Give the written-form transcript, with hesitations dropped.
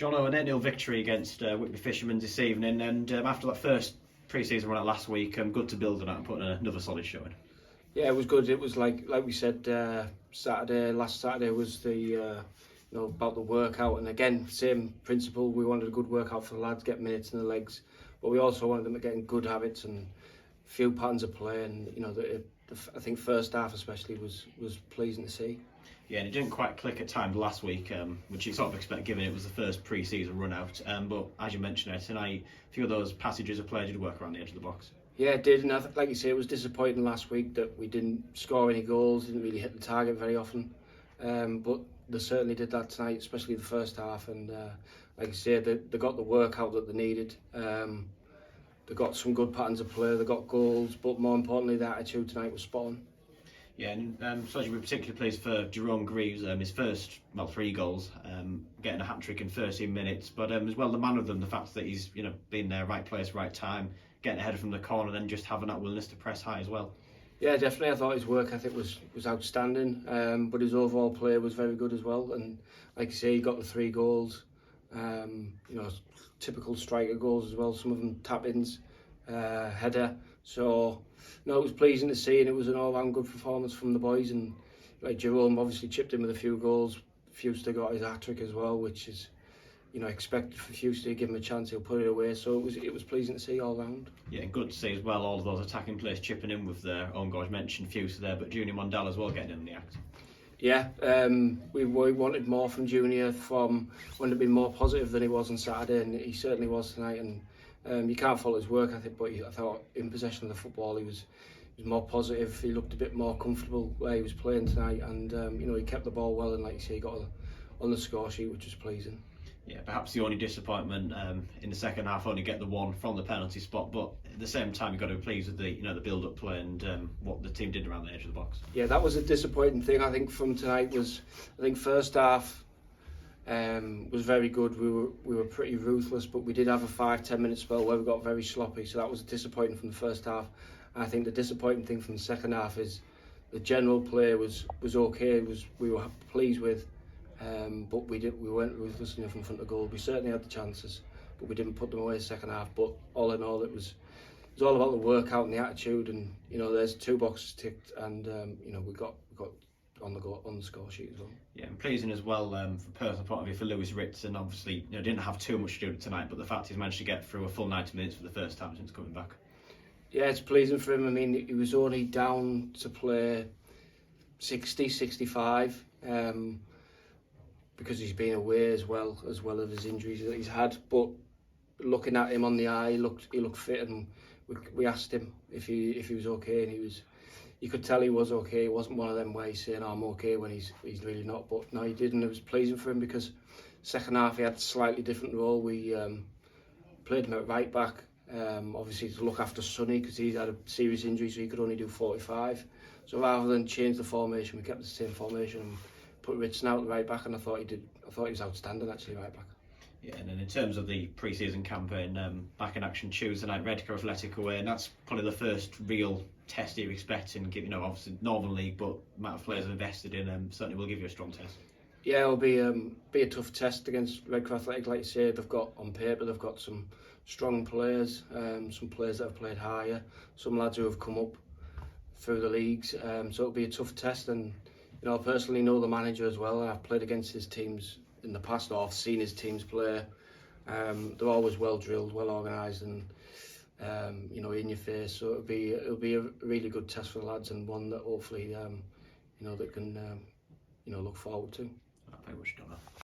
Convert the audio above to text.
Jono, an 8-0 victory against Whitby Fishermen this evening, and after that first pre-season run out last week, good to build on that and put in another solid showing. Yeah, it was good. It was like we said, last Saturday was the about the workout, and again same principle. We wanted a good workout for the lads, get minutes in the legs, but we also wanted them to get in good habits and a few patterns of play. And I think first half especially was pleasing to see. Yeah, and it didn't quite click at times last week, which you sort of expect given it was the first pre-season run out. But as you mentioned tonight, a few of those passages of play did work around the edge of the box. Yeah, it did, and like you say, it was disappointing last week that we didn't score any goals, didn't really hit the target very often. But they certainly did that tonight, especially the first half. And like you say, they got the workout that they needed. They got some good patterns of play, they got goals, but more importantly, the attitude tonight was spot on. Yeah, and so you'll be particularly pleased for Jerome Greaves, his first, 3 goals, getting a hat-trick in 13 minutes, but as well the man of them, the fact that he's been there, right place, right time, getting ahead from the corner, and then just having that willingness to press high as well. Yeah, definitely. I thought his work ethic was outstanding, but his overall play was very good as well. And like you say, he got the 3 goals. Typical striker goals as well. Some of them tap-ins, header. So it was pleasing to see, and it was an all-round good performance from the boys. And like Jerome obviously chipped in with a few goals. Fewster got his hat-trick as well, which is expected for Fewster to give him a chance, he'll put it away. So it was pleasing to see all round. Yeah, and good to see as well all of those attacking players chipping in with their own goals. Mentioned Fewster there, but Junior Mondale as well getting in the act. Yeah, we wanted more from Junior. Wanted to be more positive than he was on Saturday, and he certainly was tonight. And you can't follow his work ethic, but I thought in possession of the football he was more positive. He looked a bit more comfortable where he was playing tonight, and he kept the ball well, and like you say, he got on the score sheet, which was pleasing. Yeah, perhaps the only disappointment in the second half, only get the one from the penalty spot, but at the same time you've got to be pleased with the build-up play and what the team did around the edge of the box. Yeah, that was a disappointing thing I think from tonight. I think first half was very good. We were pretty ruthless, but we did have a 5-10 minute spell where we got very sloppy, so that was disappointing from the first half. And I think the disappointing thing from the second half is the general play was okay. We were pleased with. But we weren't ruthless enough in front of goal. We certainly had the chances, but we didn't put them away the second half. But all in all, it was all about the workout and the attitude. And there's 2 boxes ticked, and we got on the score sheet as well. Yeah, and pleasing as well from a personal point of view for Lewis Ritz, and obviously didn't have too much to do tonight, but the fact he's managed to get through a full 90 minutes for the first time since coming back. Yeah, it's pleasing for him. I mean, he was only down to play 60, 65. Because he's been away as well as his injuries that he's had. But looking at him on the eye, he looked fit, and we asked him if he was okay, and you could tell he was okay. It wasn't one of them where he's saying, "Oh, I'm okay," when he's really not. But no, he did, and it was pleasing for him because second half he had a slightly different role. We played him at right back, obviously to look after Sonny because he's had a serious injury, so he could only do 45. So rather than change the formation, we kept the same formation and put Richardson out at right back, and I thought he was outstanding actually right back. Yeah, and then in terms of the pre-season campaign, back in action Tuesday night, Redcar Athletic away, and that's probably the first real test you're expecting. Obviously Northern League, but the amount of players invested in certainly will give you a strong test. Yeah, it'll be a tough test against Redcar Athletic. Like you say, they've got on paper they've got some strong players, some players that have played higher, some lads who have come up through the leagues. So it'll be a tough test, and I personally know the manager as well, and I've played against his teams in the past, or I've seen his teams play. They're always well drilled, well organised, and in your face. So it'll be a really good test for the lads, and one that hopefully they can look forward to. Very much done.